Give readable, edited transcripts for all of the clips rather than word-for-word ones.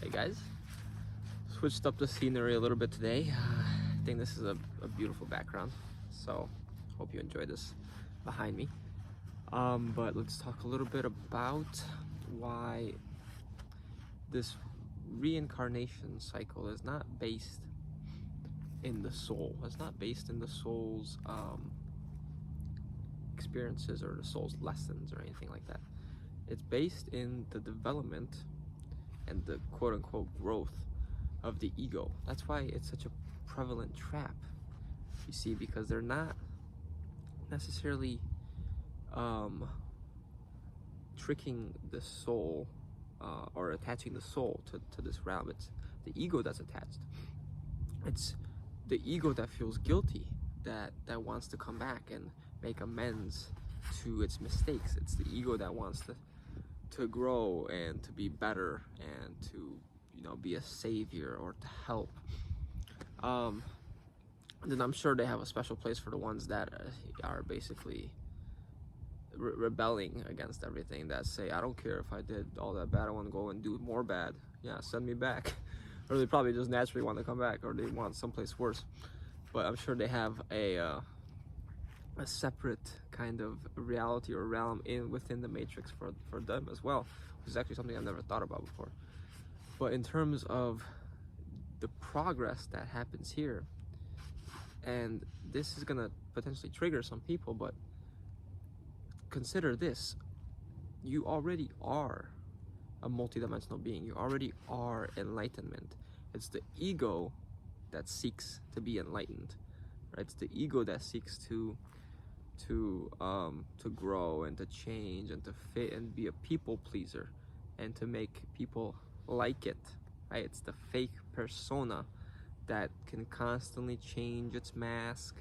Hey guys, switched up the scenery a little bit today. I think this is a beautiful background, so hope you enjoy this behind me. But let's talk a little bit about why this reincarnation cycle is not based in the soul. It's not based in the soul's experiences or the soul's lessons or anything like that. It's based in the development and the quote-unquote growth of the ego. That's why it's such a prevalent trap, you see, because they're not necessarily tricking the soul or attaching the soul to this realm. It's the ego that's attached. It's the ego that feels guilty, that wants to come back and make amends to its mistakes. It's the ego that wants to grow and to be better and to, you know, be a savior or to help. Then I'm sure they have a special place for the ones that are basically rebelling against everything, that say, I don't care if I did all that bad, I want to go and do more bad. Yeah, send me back. Or they probably just naturally want to come back, or they want someplace worse. But I'm sure they have a separate kind of reality or realm within the matrix for them as well, which is actually something I've never thought about before. But in terms of the progress that happens here, and this is gonna potentially trigger some people, but consider this: you already are a multidimensional being. You already are enlightenment. It's the ego that seeks to be enlightened, right? It's the ego that seeks to grow and to change and to fit and be a people pleaser and to make people like it, right? It's the fake persona that can constantly change its mask,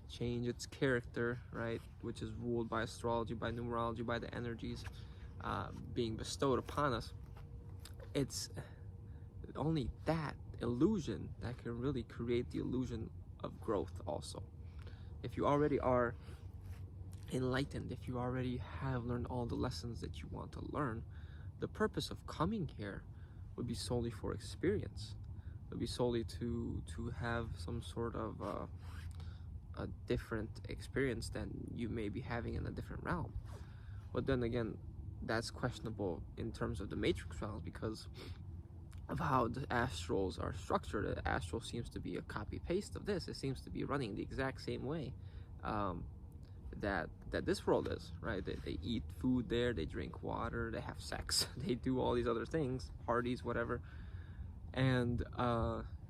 change its character, right? Which is ruled by astrology, by numerology, by the energies being bestowed upon us. It's only that illusion that can really create the illusion of growth also. If you already are enlightened, if you already have learned all the lessons that you want to learn, the purpose of coming here would be solely for experience. It would be solely to have some sort of a different experience than you may be having in a different realm. But then again, that's questionable in terms of the matrix realms, because of how the astrals are structured. The astral seems to be a copy paste of this. It seems to be running the exact same way that this world is, right? They eat food there, they drink water, they have sex, they do all these other things, parties, whatever, and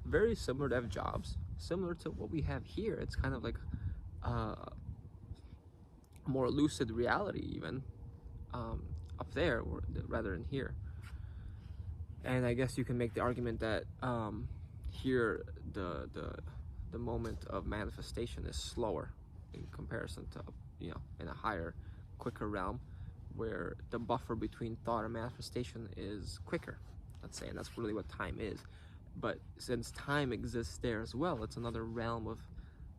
very similar. They have jobs similar to what we have here. It's kind of like more lucid reality even up there rather than here. And I guess you can make the argument that here the moment of manifestation is slower in comparison to, you know, in a higher, quicker realm where the buffer between thought and manifestation is quicker, let's say, and that's really what time is. But since time exists there as well, it's another realm of,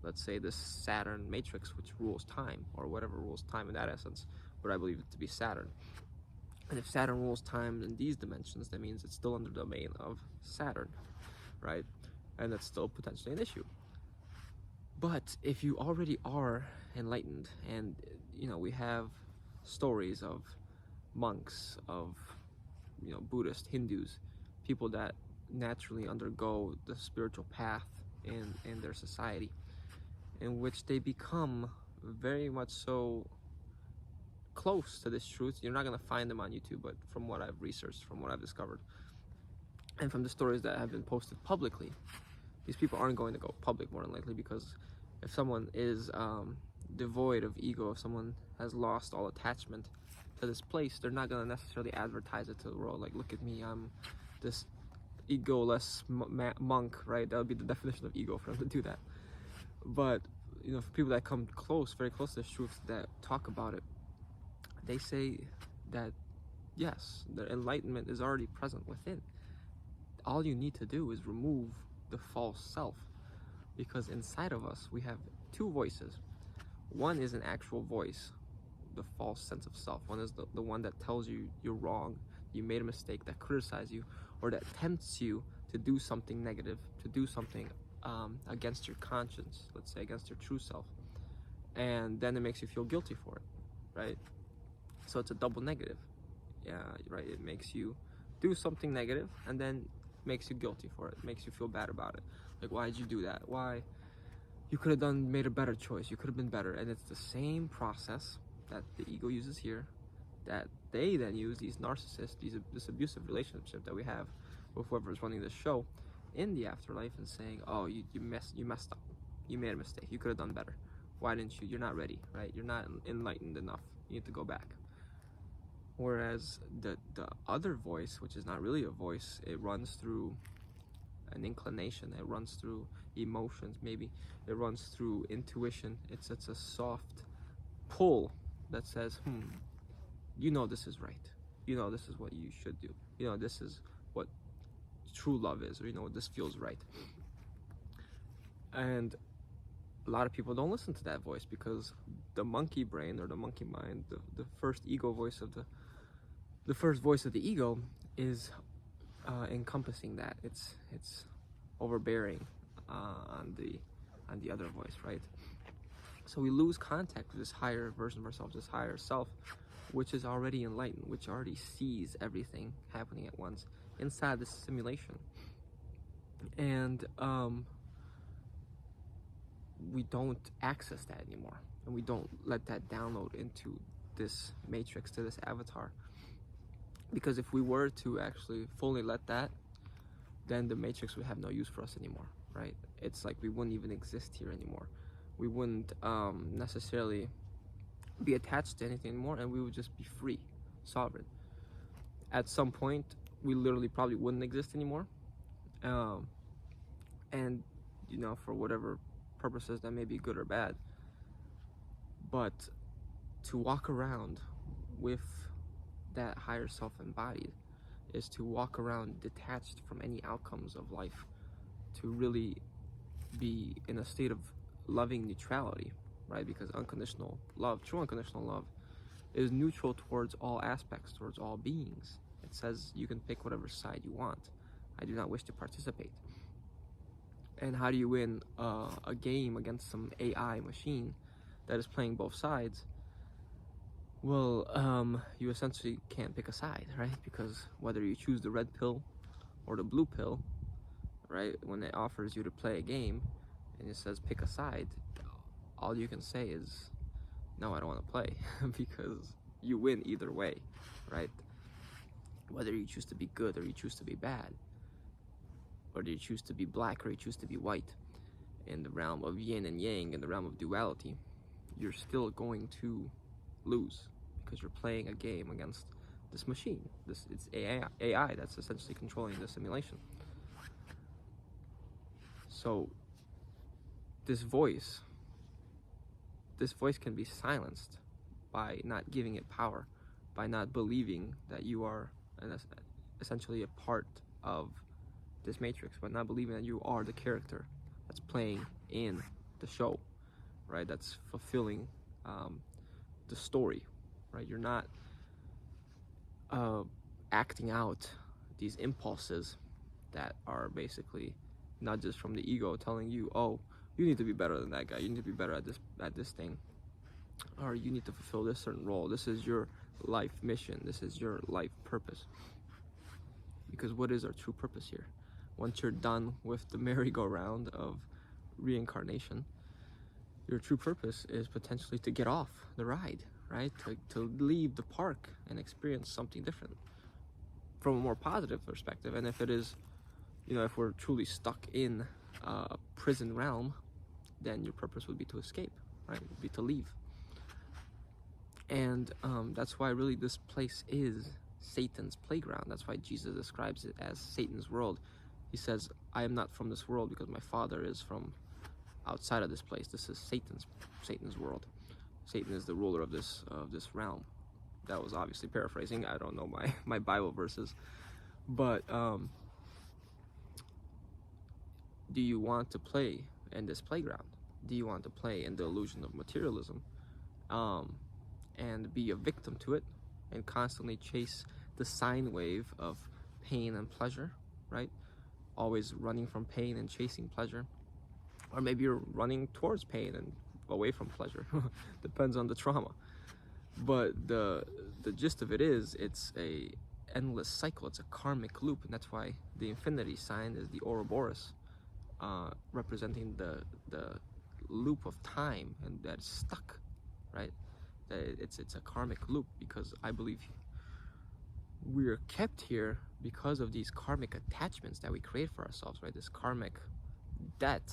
let's say, this Saturn matrix, which rules time, or whatever rules time in that essence, but I believe it to be Saturn. And if Saturn rules time in these dimensions, that means it's still under the domain of Saturn, right? And that's still potentially an issue. But if you already are enlightened, and, you know, we have stories of monks, of, you know, Buddhist, Hindus, people that naturally undergo the spiritual path in their society, in which they become very much so close to this truth. You're not going to find them on YouTube, but from what I've researched, from what I've discovered, and from the stories that have been posted publicly, these people aren't going to go public more than likely, because if someone is devoid of ego, if someone has lost all attachment to this place, they're not going to necessarily advertise it to the world, like, look at me, I'm this egoless monk, right? That would be the definition of ego for them to do that. But, you know, for people that come close, very close to this truth, that talk about it, they say that yes, the enlightenment is already present within. All you need to do is remove the false self, because inside of us we have two voices. One is an actual voice, the false sense of self. One is the one that tells you you're wrong, you made a mistake, that criticize you, or that tempts you to do something negative, to do something against your conscience, let's say against your true self, and then it makes you feel guilty for it, right? So it's a double negative. Yeah, right. It makes you do something negative and then makes you guilty for it, makes you feel bad about it. Like, why did you do that? Why? You could have made a better choice. You could have been better. And it's the same process that the ego uses here, that they then use, these narcissists, this abusive relationship that we have with whoever's running this show in the afterlife, and saying, oh, you messed up. You made a mistake. You could have done better. Why didn't you? You're not ready, right? You're not enlightened enough. You need to go back. Whereas the other voice, which is not really a voice, it runs through an inclination, it runs through emotions, maybe it runs through intuition. It's a soft pull that says, you know this is right. You know this is what you should do. You know this is what true love is, or you know this feels right. And a lot of people don't listen to that voice, because the monkey brain, or the monkey mind, the first ego voice of the first voice of the ego is encompassing that. It's overbearing on the other voice, right? So we lose contact with this higher version of ourselves, this higher self, which is already enlightened, which already sees everything happening at once inside this simulation. And we don't access that anymore, and we don't let that download into this matrix, to this avatar. Because if we were to actually fully let that, then the matrix would have no use for us anymore, right? It's like we wouldn't even exist here anymore. We wouldn't necessarily be attached to anything anymore, and we would just be free, sovereign. At some point, we literally probably wouldn't exist anymore. And, you know, for whatever purposes that may be good or bad. But to walk around with that higher self embodied is to walk around detached from any outcomes of life, to really be in a state of loving neutrality, right? Because unconditional love, true unconditional love, is neutral towards all aspects, towards all beings. It says you can pick whatever side you want. I do not wish to participate. And how do you win a game against some AI machine that is playing both sides? Well, you essentially can't pick a side, right? Because whether you choose the red pill or the blue pill, right, when it offers you to play a game and it says pick a side, all you can say is, no, I don't want to play, because you win either way, right? Whether you choose to be good or you choose to be bad, or you choose to be black or you choose to be white, in the realm of yin and yang, in the realm of duality, you're still going to lose, because you're playing a game against this machine. It's AI that's essentially controlling the simulation. So this voice can be silenced by not giving it power, by not believing that you are essentially a part of this matrix, by not believing that you are the character that's playing in the show, right? That's fulfilling the story, right? You're not acting out these impulses that are basically nudges from the ego telling you, oh, you need to be better than that guy, you need to be better at this thing, or you need to fulfill this certain role. This is your life mission, this is your life purpose. Because what is our true purpose here? Once you're done with the merry-go-round of reincarnation, your true purpose is potentially to get off the ride, right? To leave the park and experience something different from a more positive perspective. And if it is, you know, if we're truly stuck in a prison realm, then your purpose would be to escape, right? It would be to leave. And that's why really this place is Satan's playground. That's why Jesus describes it as Satan's world. He says, I am not from this world because my Father is from outside of this place. This is Satan's world. Satan is the ruler of this realm. That was obviously paraphrasing. I don't know my Bible verses. But do you want to play in this playground? Do you want to play in the illusion of materialism and be a victim to it and constantly chase the sine wave of pain and pleasure, right? Always running from pain and chasing pleasure. Or maybe you're running towards pain and away from pleasure. Depends on the trauma. But the gist of it is, it's a endless cycle. It's a karmic loop, and that's why the infinity sign is the Ouroboros, representing the loop of time, and that's stuck, right? That it's a karmic loop, because I believe we're kept here because of these karmic attachments that we create for ourselves, right? This karmic debt,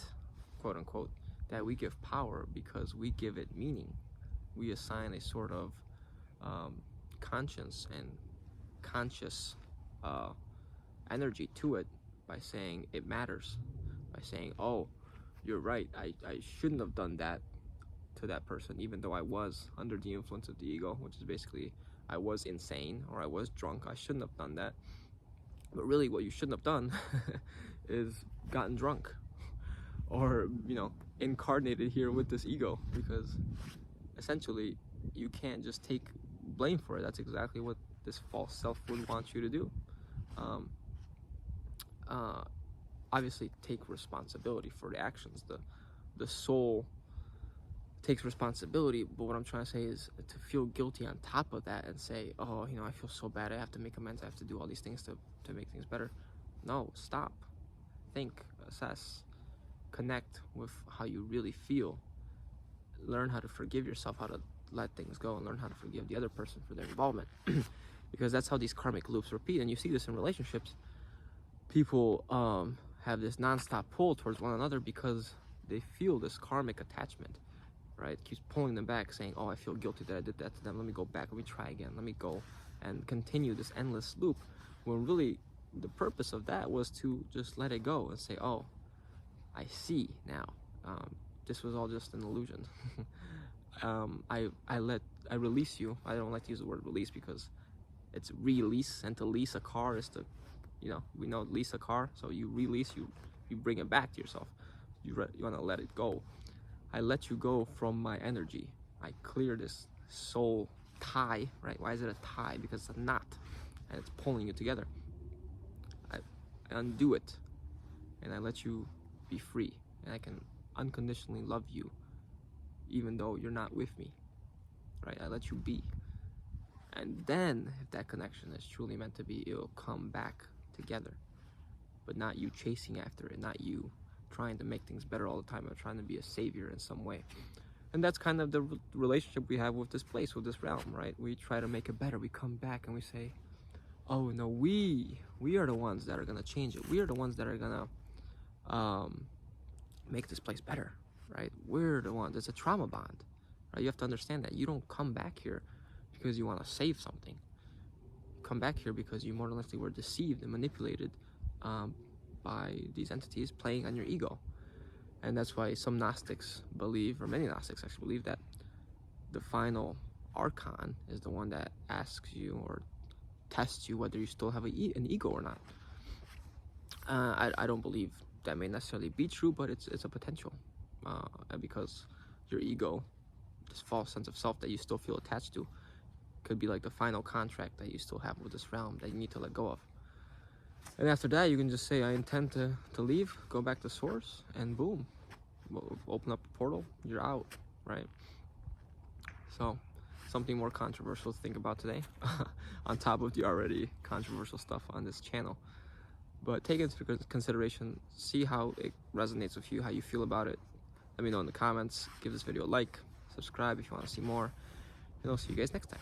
quote unquote, that we give power because we give it meaning. We assign a sort of conscience and conscious energy to it by saying it matters, by saying, oh, you're right, I shouldn't have done that to that person, even though I was under the influence of the ego, which is basically I was insane or I was drunk. I shouldn't have done that. But really what you shouldn't have done is gotten drunk, or, you know, incarnated here with this ego, because essentially you can't just take blame for it. That's exactly what this false self would want you to do. Obviously take responsibility for the actions. The soul takes responsibility, but what I'm trying to say is to feel guilty on top of that and say, oh, you know, I feel so bad, I have to make amends, I have to do all these things to make things better. No, stop, think, assess, connect with how you really feel, learn how to forgive yourself, how to let things go, and learn how to forgive the other person for their involvement. Because that's how these karmic loops repeat. And you see this in relationships. People have this non-stop pull towards one another because they feel this karmic attachment, right? It keeps pulling them back, saying, oh, I feel guilty that I did that to them, let me go back, let me try again, let me go, and continue this endless loop, when really the purpose of that was to just let it go and say, oh, I see now, this was all just an illusion. I release you. I don't like to use the word release because it's release, and to lease a car is to, you know, we know lease a car, so you release, you bring it back to yourself. You want to let it go. I let you go from my energy. I clear this soul tie, right? Why is it a tie? Because it's a knot and it's pulling you together. I undo it and I let you be free, and I can unconditionally love you even though you're not with me, right? I let you be. And then if that connection is truly meant to be, it'll come back together, but not you chasing after it, not you trying to make things better all the time, or trying to be a savior in some way. And that's kind of the relationship we have with this place, with this realm, right? We try to make it better. We come back and we say, oh no, we are the ones that are gonna change it. We are the ones that are gonna make this place better, right? We're the ones. It's a trauma bond, right? You have to understand that you don't come back here because you want to save something. You come back here because you more than likely were deceived and manipulated by these entities playing on your ego. And that's why some Gnostics believe, or many Gnostics actually believe, that the final archon is the one that asks you or tests you whether you still have an ego or not. I don't believe that may necessarily be true, but it's a potential, because your ego, this false sense of self that you still feel attached to, could be like the final contract that you still have with this realm that you need to let go of. And after that, you can just say, I intend to leave, go back to source, and boom, open up a portal, you're out, right? So, something more controversial to think about today, on top of the already controversial stuff on this channel. But take it into consideration, see how it resonates with you, how you feel about it. Let me know in the comments, give this video a like, subscribe if you want to see more, and I'll see you guys next time.